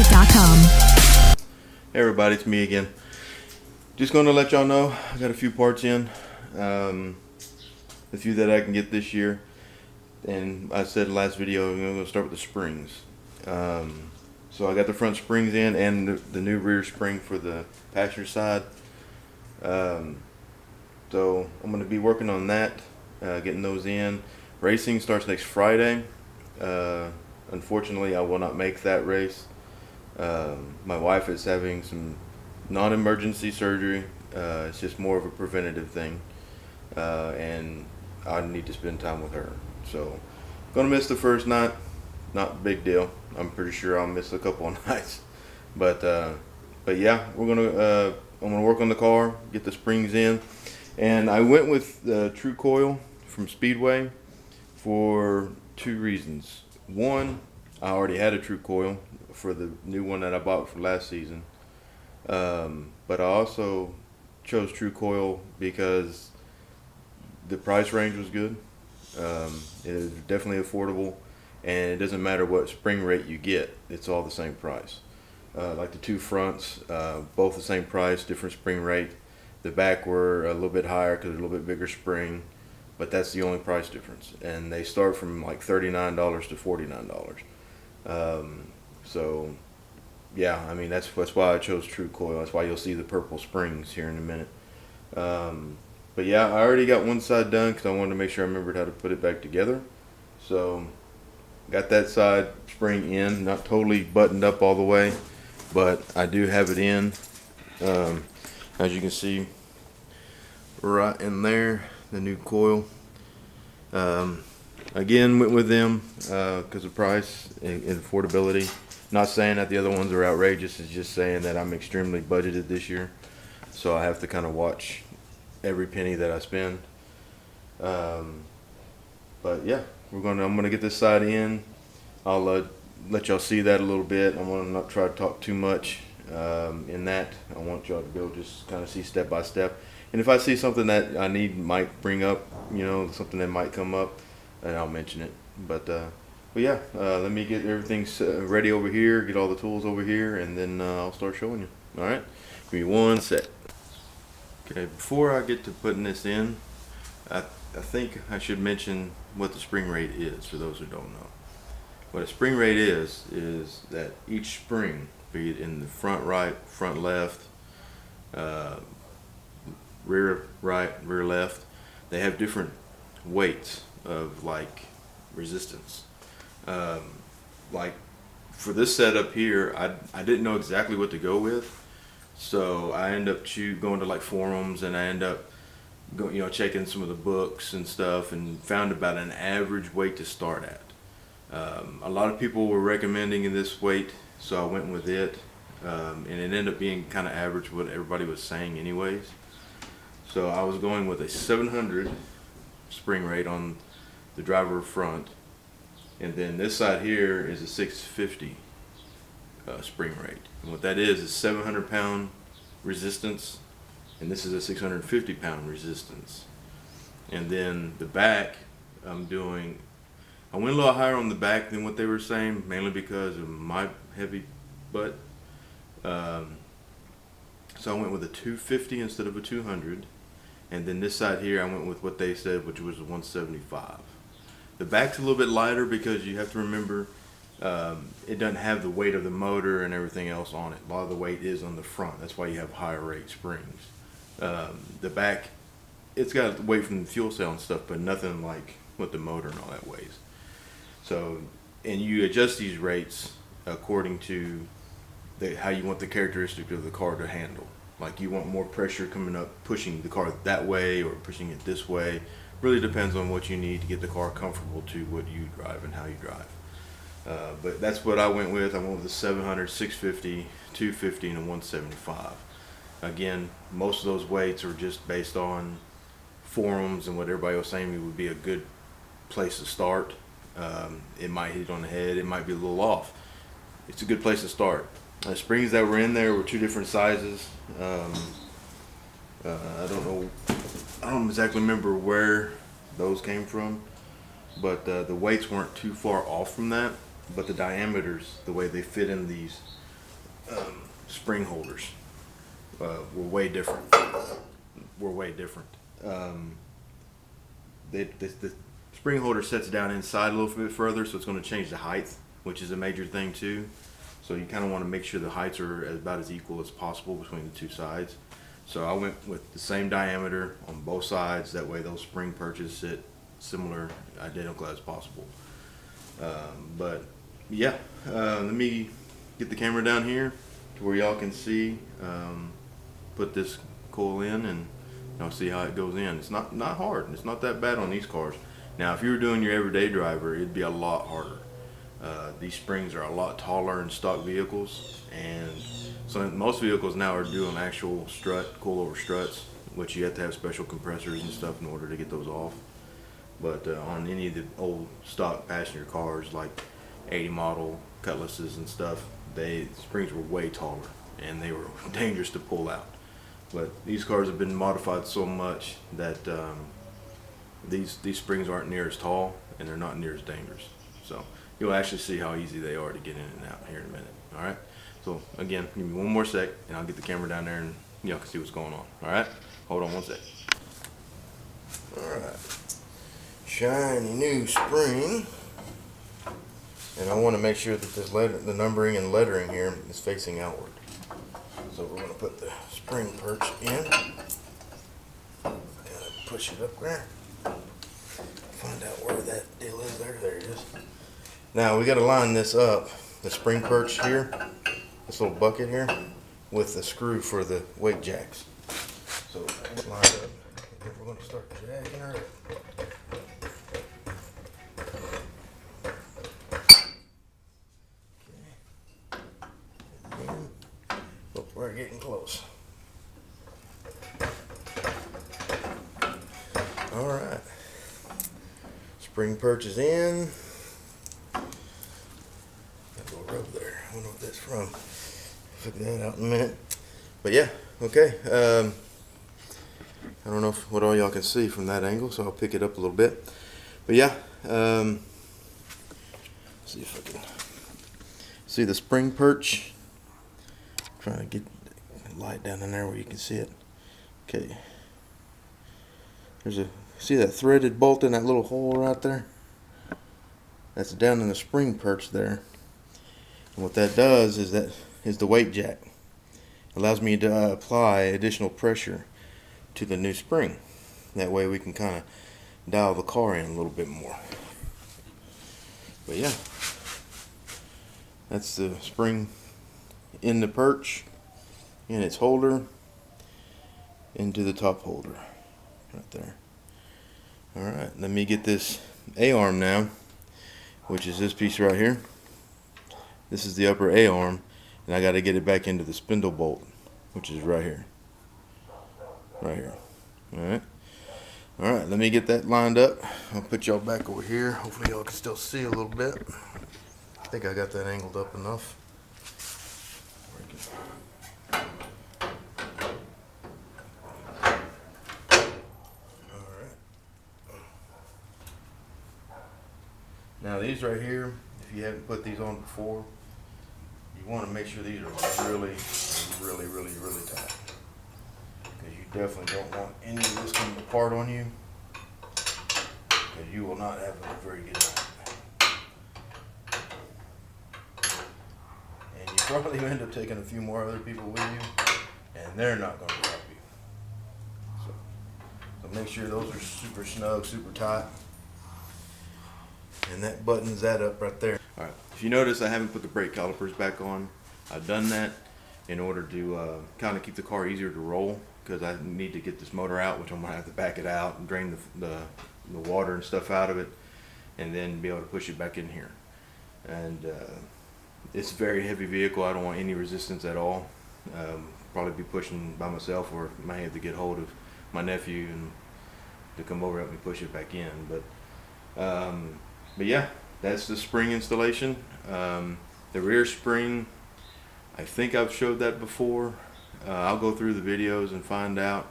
SprayingRate.com. Hey everybody, it's me again. Just going to let y'all know I got a few parts in, a few that I can get this year. And I said in the last video, I'm going to start with the springs. So I got the front springs in and the new rear spring for the passenger side. So I'm going to be working on that, getting those in. Racing starts next Friday. Unfortunately, I will not make that race. My wife is having some non-emergency surgery. It's just more of a preventative thing, and I need to spend time with her. So, gonna miss the first night. Not a big deal. I'm pretty sure I'll miss a couple of nights, but yeah, I'm gonna work on the car, get the springs in, and I went with the True Coil from Speedway for two reasons. One, I already had a True Coil for the new one that I bought for last season. But I also chose True Coil because the price range was good. It is definitely affordable, and it doesn't matter what spring rate you get, it's all the same price. Like the two fronts, both the same price, different spring rate. The back were a little bit higher because they're a little bit bigger spring, but that's the only price difference. And they start from like $39 to $49. So yeah, I mean that's why I chose True Coil. That's why you'll see the purple springs here in a minute. But yeah, I already got one side done because I wanted to make sure I remembered how to put it back together. So got that side spring in, not totally buttoned up all the way, but I do have it in. As you can see, right in there, the new coil. Again, went with them because of price and affordability. Not saying that the other ones are outrageous. It's just saying that I'm extremely budgeted this year, so I have to kind of watch every penny that I spend. But yeah, I'm gonna get this side in. I'll let y'all see that a little bit. I'm gonna not try to talk too much in that. I want y'all to be able to just kind of see step by step. And if I see something that I might bring up, something that might come up, then I'll mention it. But yeah, let me get everything ready over here, get all the tools over here, and then I'll start showing you. All right, give me one sec. Okay, before I get to putting this in, I think I should mention what the spring rate is for those who don't know. What a spring rate is that each spring, be it in the front right, front left, rear right, rear left, they have different weights of like resistance. Like for this setup here, I didn't know exactly what to go with, so I end up going to like forums, and I end up checking some of the books and stuff, and found about an average weight to start at. A lot of people were recommending this weight, so I went with it, and it ended up being kind of average what everybody was saying anyways. So I was going with a 700 spring rate on the driver front, and then this side here is a 650 spring rate. And what that is 700 pound resistance, and this is a 650 pound resistance. And then the back, I went a little higher on the back than what they were saying, mainly because of my heavy butt. So I went with a 250 instead of a 200. And then this side here, I went with what they said, which was a 175. The back's a little bit lighter because you have to remember it doesn't have the weight of the motor and everything else on it. A lot of the weight is on the front. That's why you have higher rate springs. The back, it's got weight from the fuel cell and stuff, but nothing like what the motor and all that weighs. So, and you adjust these rates according to how you want the characteristic of the car to handle. Like you want more pressure coming up, pushing the car that way or pushing it this way. Really depends on what you need to get the car comfortable to what you drive and how you drive. But that's what I went with. I went with a 700, 650, 250, and a 175. Again, most of those weights are just based on forums and what everybody was saying would be a good place to start. It might hit on the head. It might be a little off. It's a good place to start. The springs that were in there were two different sizes. I don't exactly remember where those came from, but the weights weren't too far off from that. But the diameters, the way they fit in these spring holders were way different. The spring holder sets down inside a little bit further, so it's going to change the height, which is a major thing too. So you kind of want to make sure the heights are about as equal as possible between the two sides. So I went with the same diameter on both sides. That way those spring perches sit similar, identical as possible. But yeah, let me get the camera down here to where y'all can see. Put this coil in and y'all see how it goes in. It's not hard. It's not that bad on these cars. Now, if you were doing your everyday driver, it'd be a lot harder. These springs are a lot taller in stock vehicles, and so most vehicles now are doing actual strut, coilover struts, which you have to have special compressors and stuff in order to get those off. But on any of the old stock passenger cars, like 80 model Cutlasses and stuff, the springs were way taller, and they were dangerous to pull out. But these cars have been modified so much that these springs aren't near as tall, and they're not near as dangerous. So you'll actually see how easy they are to get in and out here in a minute. All right. So again, give me one more sec, and I'll get the camera down there, and y'all can see what's going on. All right. Hold on one sec. All right. Shiny new spring, and I want to make sure that this the numbering and lettering here is facing outward. So we're going to put the spring perch in. Push it up there. Find out where that deal is. There it is. Now we got to line this up, the spring perch here, this little bucket here, with the screw for the weight jacks. So line up. We're going to start jacking her up. Look, we're getting close. All right. Spring perch is in. Got a little rub there. I don't know what that's from. Figure that out in a minute. But yeah, okay. I don't know what all y'all can see from that angle, so I'll pick it up a little bit. But yeah, see if I can see the spring perch. Trying to get the light down in there where you can see it. Okay. See that threaded bolt in that little hole right there? That's down in the spring perch there. And what that does is the weight jack. It allows me to apply additional pressure to the new spring. That way we can kind of dial the car in a little bit more. But yeah, that's the spring in the perch, in its holder, into the top holder right there. Alright, let me get this A-arm now, which is this piece right here. This is the upper A-arm, and I got to get it back into the spindle bolt, which is right here. Right here. Alright, let me get that lined up. I'll put y'all back over here. Hopefully y'all can still see a little bit. I think I got that angled up enough. Now these right here, if you haven't put these on before, you want to make sure these are really tight. Because you definitely don't want any of this coming apart on you, because you will not have a very good night. And you probably end up taking a few more other people with you, and they're not going to help you. So make sure those are super snug, super tight. And that buttons that up right there. Alright, if you notice, I haven't put the brake calipers back on. I've done that in order to kind of keep the car easier to roll, because I need to get this motor out, which I'm going to have to back it out and drain the water and stuff out of it, and then be able to push it back in here. And it's a very heavy vehicle. I don't want any resistance at all. Probably be pushing by myself, or might have to get hold of my nephew and to come over and help me push it back in. But yeah, that's the spring installation. The rear spring, I think I've showed that before. I'll go through the videos and find out.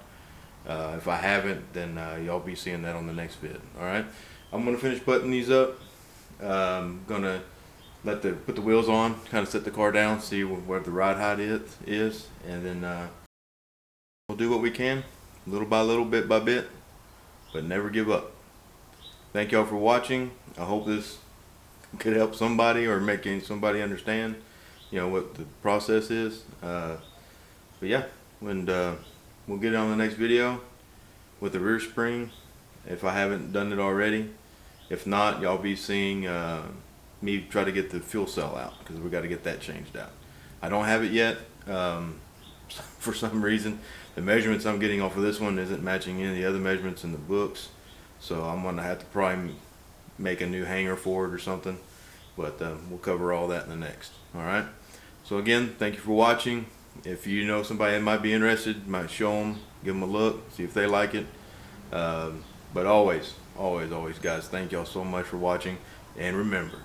If I haven't, then y'all be seeing that on the next vid. Alright, I'm going to finish buttoning these up. I'm going to put the wheels on, kind of set the car down, see where the ride height is, and then we'll do what we can, little by little, bit by bit, but never give up. Thank y'all for watching. I hope this could help somebody or making somebody understand, what the process is. But yeah, and we'll get it on the next video with the rear spring, if I haven't done it already. If not, y'all be seeing me try to get the fuel cell out, because we got to get that changed out. I don't have it yet. For some reason, the measurements I'm getting off of this one isn't matching any of the other measurements in the books, so I'm gonna have to probably make a new hanger for it or something, but we'll cover all that in the next. All right, so again, thank you for watching. If you know somebody that might be interested, might show them, give them a look, see if they like it. But always guys, thank y'all so much for watching, and remember,